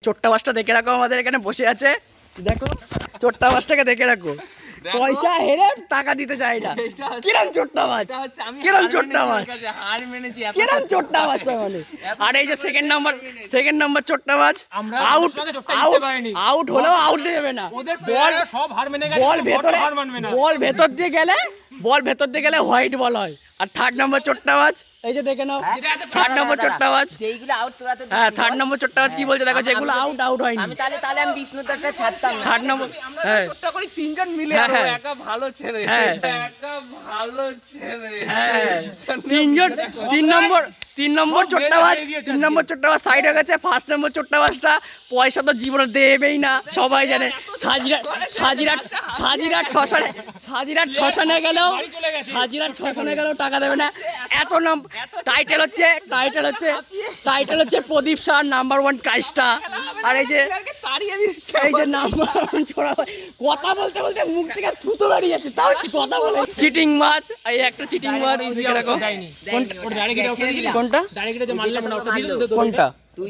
চোট্টা মাছটা দেখে রাখো, আমাদের এখানে বসে আছে, দেখো চোট্টা মাছটাকে দেখে রাখো। পয়সা হেরে টাকা দিতে চাই না। কিরম চোট্টা মাছ, কিরম চোট্টা মাছ, কিরম চোট্টা মাছ মানে। আর এই যে সেকেন্ড নাম্বার চোট্টা মাছ, আউট আউট হলেও আউট দেবে না। বল ভেতর দিয়ে গেলে হোয়াইট বল হয়। আর থার্ড নাম্বার চোট্টা মাছ, এই যে দেখে নাও, থার্ড নাম্বার চোট্টা মাছ, যেইগুলো আউট তোরা তো হ্যাঁ থার্ড নাম্বার চোট্টা মাছ কি বলছে দেখো, যেগুলো আউট হয়নি। আমি তাহলে আমি বিষ্ণুদারটা ছাড়তাম না। থার্ড নাম্বার চোট্টা করে তিনজন মিলে একা ভালো ছেলে, একা ভালো ছেলে, তিন নম্বর চোট্টা মাছ সাইড হয়ে গেছে। ফার্স্ট নম্বর চোট্টা মাছটা পয়সা তো জীবনে দেবেই না, সবাই জানে। সাজিরাট শ্মশানে গেলেও টাকা দেবে না। এত নাম টাইটেল হচ্ছে প্রদীপ স্যার নাম্বার 1 কাজটা। আর এই যে নাম্বার 1 ছোড়া, কথা বলতে মুখ থেকে থুতো বেরিয়ে যাচ্ছে, তাও কথা বলে। চিটিং মাছ, এই একটা চিটিং মাছ এরকম। কোনটা তুই